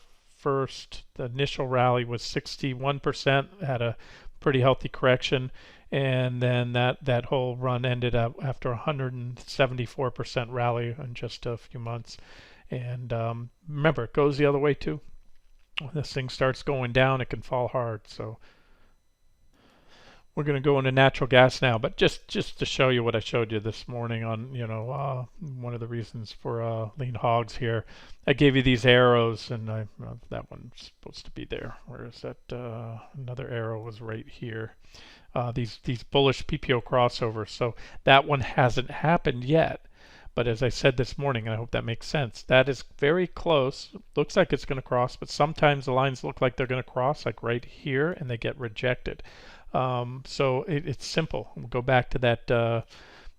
initial rally was 61%, had a pretty healthy correction, and then that whole run ended up after 174% rally in just a few months. And remember, it goes the other way too. When this thing starts going down, it can fall hard. So we're going to go into natural gas now, but just to show you what I showed you this morning on, one of the reasons for lean hogs here. I gave you these arrows, and that one's supposed to be there. Where is that? Another arrow was right here. These bullish PPO crossovers. So that one hasn't happened yet. But as I said this morning, and I hope that makes sense, that is very close. Looks like it's going to cross, but sometimes the lines look like they're going to cross, like right here, and they get rejected. So it's simple. We'll go back to that,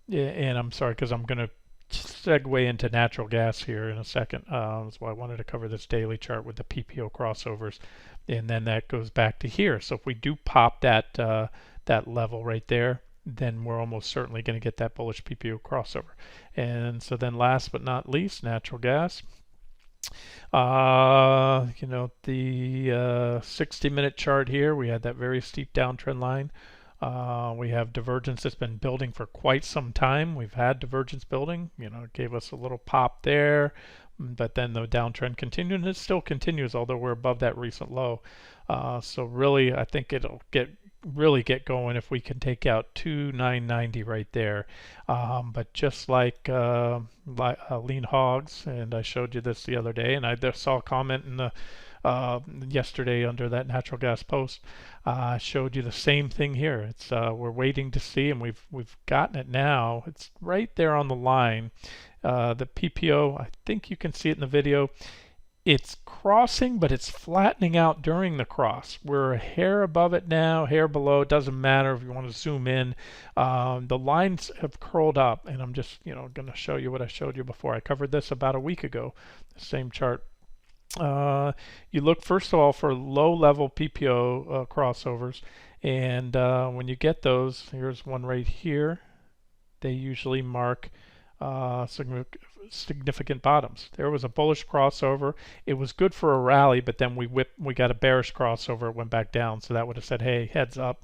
and I'm sorry because I'm going to segue into natural gas here in a second. That's why I wanted to cover this daily chart with the PPO crossovers, and then that goes back to here. So if we do pop that level right there, then we're almost certainly going to get that bullish PPO crossover. And so then last but not least, natural gas. The 60-minute chart here, we had that very steep downtrend line. We have divergence that's been building for quite some time. We've had divergence building. It gave us a little pop there, but then the downtrend continued, and it still continues, although we're above that recent low. So really, I think it'll really get going if we can take out 2990 right there. But just like lean hogs, and I showed you this the other day, and I saw a comment in the yesterday under that natural gas post. Showed you the same thing here. It's we're waiting to see, and we've gotten it now. It's right there on the line. The PPO, I think you can see it in the video. It's crossing, but it's flattening out during the cross. We're a hair above it now, hair below. It doesn't matter if you want to zoom in. The lines have curled up, and I'm just going to show you what I showed you before. I covered this about a week ago, the same chart. You look first of all for low-level PPO crossovers, and when you get those, here's one right here. They usually mark significant bottoms. There was a bullish crossover. It was good for a rally, but then we got a bearish crossover. It went back down, so that would have said, hey, heads up.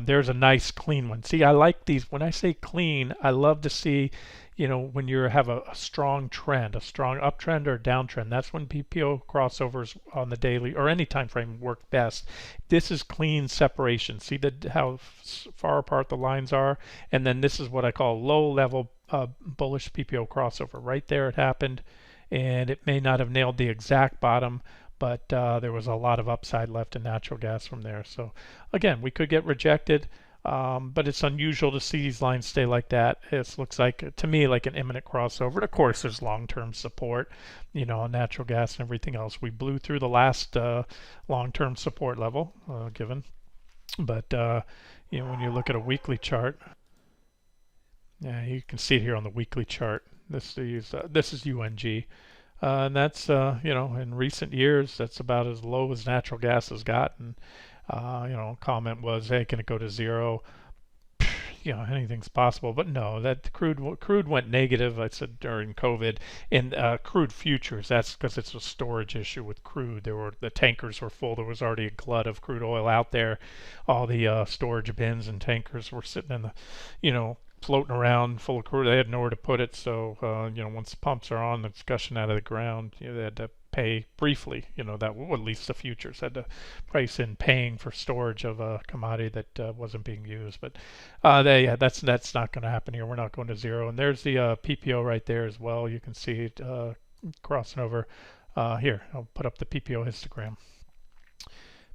There's a nice clean one. See, I like these. When I say clean, I love to see, when you have a strong trend, a strong uptrend or downtrend. That's when PPO crossovers on the daily or any time frame work best. This is clean separation. See how far apart the lines are, and then this is what I call low level bullish PPO crossover. Right there it happened, and it may not have nailed the exact bottom, but there was a lot of upside left in natural gas from there. So again, we could get rejected, but it's unusual to see these lines stay like that. It looks like, to me, like an imminent crossover. And of course, there's long-term support, on natural gas and everything else. We blew through the last long-term support level given, but when you look at a weekly chart, yeah, you can see it here on the weekly chart. This is UNG, and that's in recent years that's about as low as natural gas has gotten. Comment was, hey, can it go to zero? Anything's possible, but no. That crude went negative. I said during COVID, and crude futures. That's because it's a storage issue with crude. The tankers were full. There was already a glut of crude oil out there. All the storage bins and tankers were sitting in the, floating around full of crude. They had nowhere to put it, so once the pumps are on, it's gushing out of the ground. They had to pay briefly. That, well, at least the futures had to price in paying for storage of a commodity that wasn't being used. But that's not going to happen here. We're not going to zero. And there's the PPO right there as well. You can see it crossing over. Here, I'll put up the PPO histogram.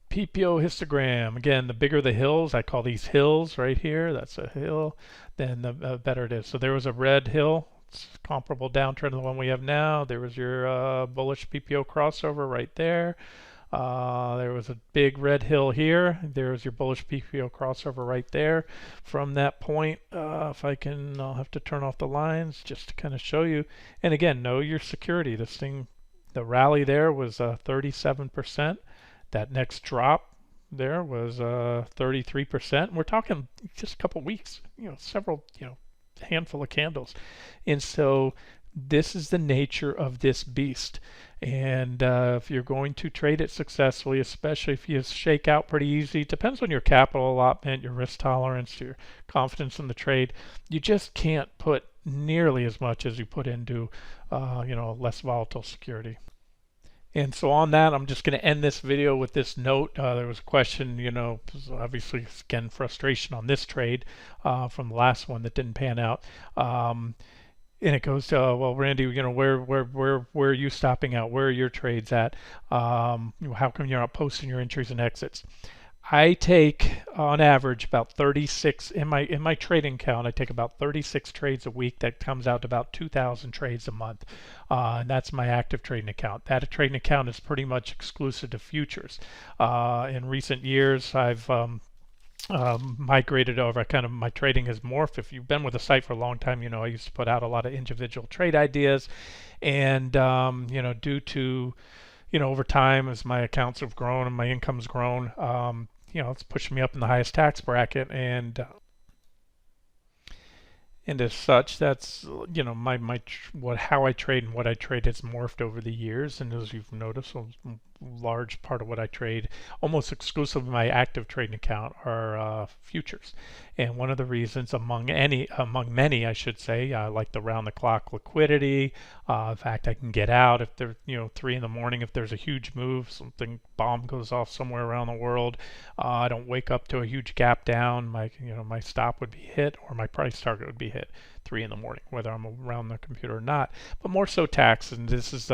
PPO histogram. Again, the bigger the hills, I call these hills right here, that's a hill, then the better it is. So there was a red hill, it's comparable downtrend to the one we have now. There was your bullish PPO crossover right there. There was a big red hill here. There's your bullish PPO crossover right there. From that point, if I can, I'll have to turn off the lines just to kind of show you. And again, know your security. This thing, the rally there was 37%. That next drop there was 33%. We're talking just a couple weeks, several, handful of candles. And so this is the nature of this beast. And if you're going to trade it successfully, especially if you shake out pretty easy, depends on your capital allotment, your risk tolerance, your confidence in the trade. You just can't put nearly as much as you put into, less volatile security. And so on that, I'm just going to end this video with this note. There was a question, obviously, again, frustration on this trade from the last one that didn't pan out. And it goes to, well, Randy, where are you stopping out? Where are your trades at? How come you're not posting your entries and exits? I take, on average, about 36 in my trading account. I take about 36 trades a week. That comes out to about 2,000 trades a month, and that's my active trading account. That trading account is pretty much exclusive to futures. In recent years, I've migrated over. My trading has morphed. If you've been with the site for a long time, I used to put out a lot of individual trade ideas, and due to over time, as my accounts have grown and my income's grown, it's pushed me up in the highest tax bracket, and as such, that's how I trade and what I trade has morphed over the years. And as you've noticed, large part of what I trade, almost exclusively my active trading account, are futures. And one of the reasons, among many, I should say, I like the round-the-clock liquidity. In fact, I can get out if there's 3 in the morning, if there's a huge move, something bomb goes off somewhere around the world. I don't wake up to a huge gap down. My stop would be hit or my price target would be hit 3 in the morning, whether I'm around the computer or not. But more so tax, and this is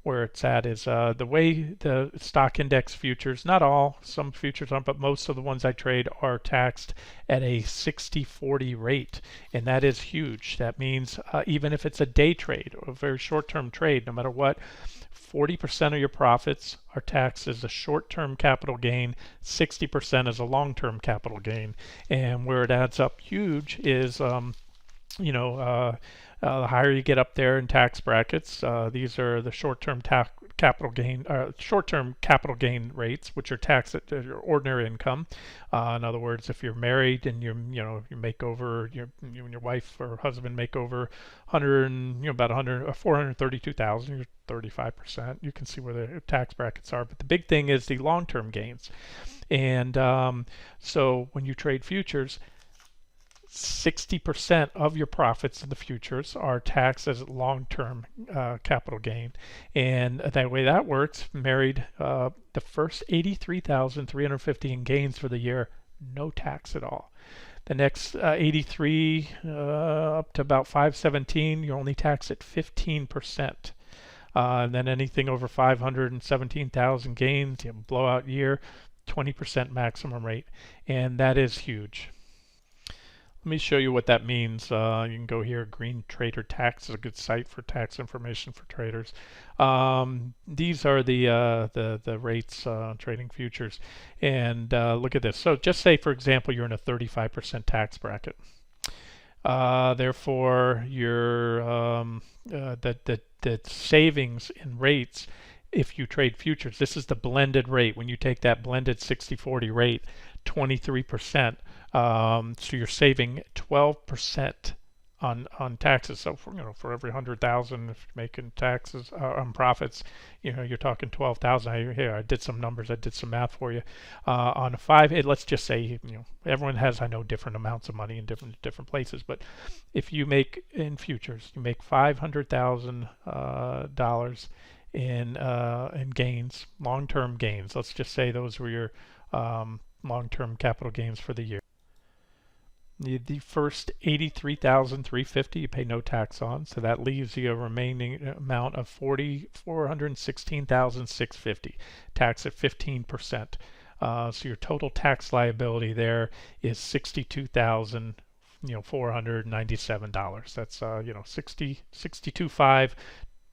where it's at, is the way the stock index futures, not all, some futures aren't, but most of the ones I trade are taxed at a 60-40 rate, and that is huge. That means even if it's a day trade or a very short-term trade, no matter what, 40% of your profits are taxed as a short-term capital gain, 60% as a long-term capital gain. And where it adds up huge is the higher you get up there in tax brackets, these are the short-term short-term capital gain rates, which are taxed at your ordinary income. In other words, if you're married and you make over, you and your wife or husband make over 100, about 100, 432,000, you're 35%. You can see where the tax brackets are. But the big thing is the long-term gains. And so when you trade futures, 60% of your profits in the futures are taxed as long-term capital gain. And the way that works, married, the first 83,350 in gains for the year, no tax at all. The next 83 up to about 517, you're only taxed at 15%. And then anything over 517,000 gains, blowout year, 20% maximum rate. And that is huge. Let me show you what that means. You can go here. Green Trader Tax is a good site for tax information for traders. These are the rates trading futures, and look at this. So just say, for example, you're in a 35% tax bracket. Therefore, your the savings in rates, if you trade futures, this is the blended rate. When you take that blended 60-40 rate, 23%. So you're saving 12% on taxes. So for every 100,000, if you're making taxes on profits, you're talking 12,000. Here, I did some numbers. I did some math for you. On a let's just say everyone has, I know, different amounts of money in different places. But if you make in futures, you make $500,000 in gains, long-term gains. Let's just say those were your long-term capital gains for the year. The first 83,350 you pay no tax on, so that leaves you a remaining amount of 416,650, tax at 15%. So your total tax liability there is $62,497. That's 62.5.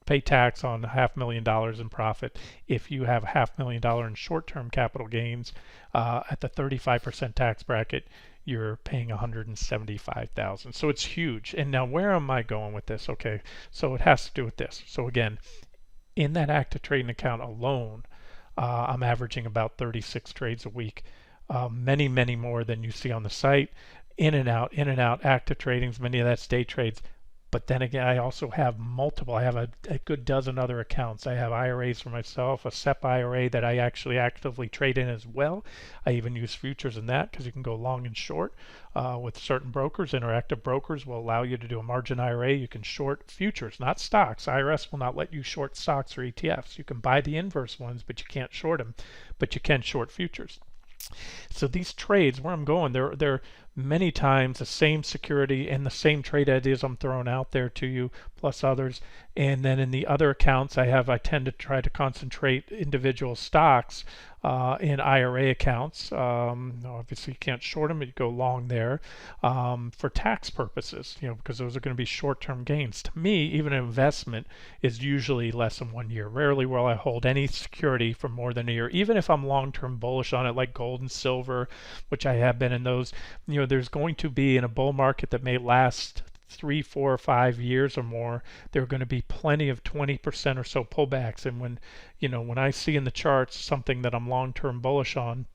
Pay tax on $500,000 in profit. If you have $500,000 in short-term capital gains at the 35% tax bracket, you're paying $175,000. So it's huge. And now where am I going with this? Okay, so it has to do with this. So again, in that active trading account alone, I'm averaging about 36 trades a week. Many more than you see on the site. In and out, active tradings, many of that's day trades. But then again, I also have multiple. I have a good dozen other accounts. I have IRAs for myself, a SEP IRA that I actually actively trade in as well. I even use futures in that because you can go long and short with certain brokers. Interactive brokers will allow you to do a margin IRA. You can short futures, not stocks. IRS will not let you short stocks or ETFs. You can buy the inverse ones, but you can't short them. But you can short futures. So these trades, where I'm going, they're many times the same security and the same trade ideas I'm throwing out there to you, plus others. And then in the other accounts I tend to try to concentrate individual stocks in IRA accounts. Obviously you can't short them, but you go long there for tax purposes, because those are going to be short-term gains. To me, even an investment is usually less than 1 year. Rarely will I hold any security for more than a year, even if I'm long-term bullish on it, like gold and silver, which I have been in those. There's going to be, in a bull market that may last 3, 4, or 5 years or more, there are going to be plenty of 20% or so pullbacks. And when I see in the charts something that I'm long-term bullish on,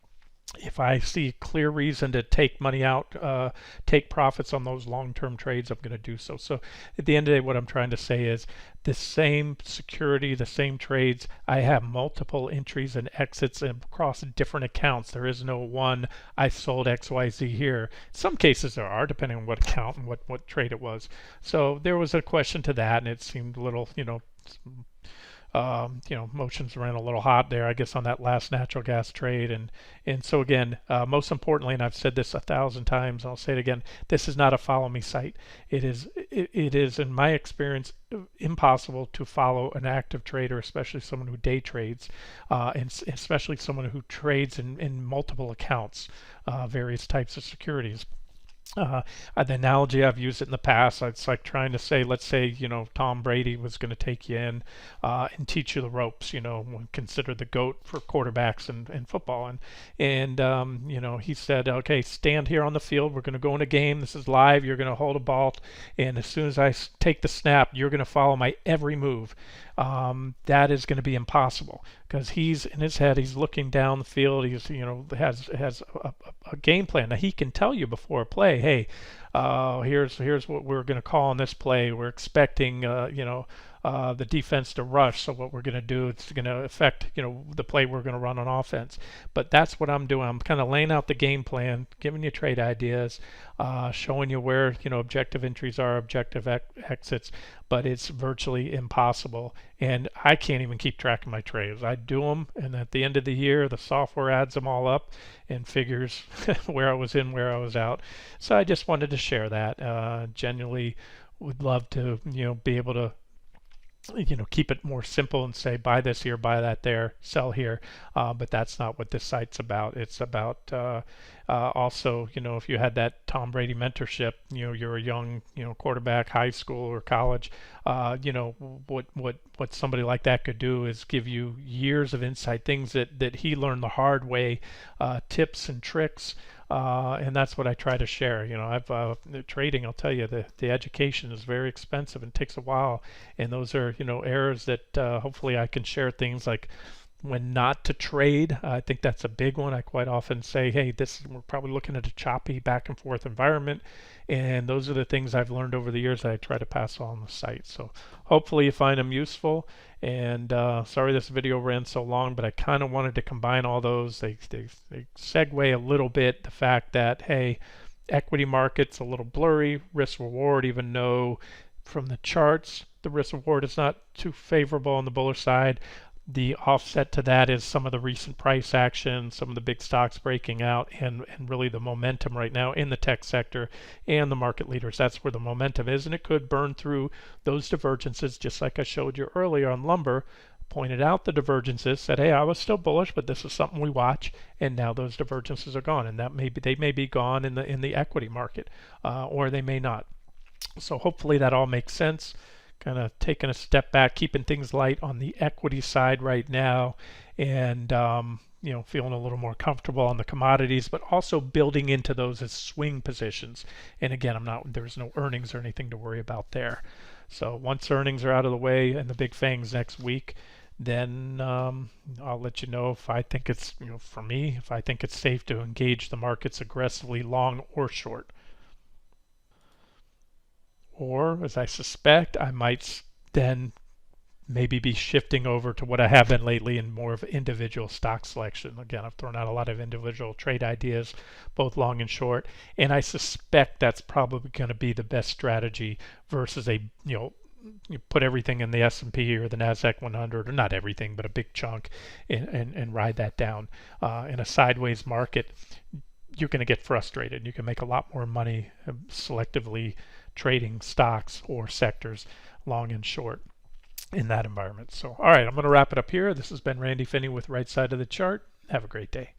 If I see clear reason to take money out, take profits on those long-term trades, I'm going to do so. So at the end of the day, what I'm trying to say is the same security, the same trades, I have multiple entries and exits across different accounts. There is no one, I sold XYZ here. Some cases there are, depending on what account and what trade it was. So there was a question to that, and it seemed a little, motions ran a little hot there, I guess, on that last natural gas trade. And so again, most importantly, and I've said this 1,000 times, I'll say it again, this is not a follow me site. It is, in my experience, impossible to follow an active trader, especially someone who day trades, and especially someone who trades in multiple accounts, various types of securities. The analogy I've used it in the past, it's like trying to say, let's say, Tom Brady was going to take you in and teach you the ropes, considered the GOAT for quarterbacks in football. And he said, okay, stand here on the field. We're going to go in a game. This is live. You're going to hold a ball. And as soon as I take the snap, you're going to follow my every move. That is going to be impossible because he's in his head. He's looking down the field. He's has a game plan. Now he can tell you before a play, hey, here's what we're going to call on this play. We're expecting the defense to rush. So what we're going to do, it's going to affect the play we're going to run on offense. But that's what I'm doing. I'm kind of laying out the game plan, giving you trade ideas, showing you where objective entries are, objective exits. But it's virtually impossible, and I can't even keep track of my trades. I do them, and at the end of the year, the software adds them all up and figures where I was in, where I was out. So I just wanted to share that. Genuinely would love to be able to keep it more simple and say buy this here, buy that there, sell here, but that's not what this site's about. It's about also, if you had that Tom Brady mentorship, you're a young quarterback, high school or college, what somebody like that could do is give you years of insight, things that he learned the hard way, tips and tricks. And that's what I try to share. I've trading. I'll tell you, the education is very expensive and takes a while. And those are errors that hopefully I can share. Things like when not to trade. I think that's a big one. I quite often say, hey, we're probably looking at a choppy back and forth environment. And those are the things I've learned over the years that I try to pass on the site. So hopefully you find them useful. And sorry this video ran so long, but I kind of wanted to combine all those. They segue a little bit the fact that, hey, equity market's a little blurry, risk reward, even though from the charts the risk reward is not too favorable on the bullish side. The offset to that is some of the recent price action, some of the big stocks breaking out, and really the momentum right now in the tech sector and the market leaders. That's where the momentum is, and it could burn through those divergences, just like I showed you earlier on lumber. Pointed out the divergences, said, hey, I was still bullish, but this is something we watch, and now those divergences are gone, and they may be gone in the equity market, or they may not. So hopefully that all makes sense. Kind of taking a step back, keeping things light on the equity side right now, and feeling a little more comfortable on the commodities, but also building into those as swing positions. And again, there's no earnings or anything to worry about there. So once earnings are out of the way and the big fangs next week, then I'll let you know if I think it's, for me, if I think it's safe to engage the markets aggressively long or short. Or, as I suspect, I might then maybe be shifting over to what I have been lately in more of individual stock selection. Again, I've thrown out a lot of individual trade ideas, both long and short, and I suspect that's probably going to be the best strategy versus you put everything in the S&P or the NASDAQ 100, or not everything, but a big chunk, and ride that down. In a sideways market, you're going to get frustrated. You can make a lot more money selectively trading stocks or sectors long and short in that environment. So, all right, I'm going to wrap it up here. This has been Randy Finney with Right Side of the Chart. Have a great day.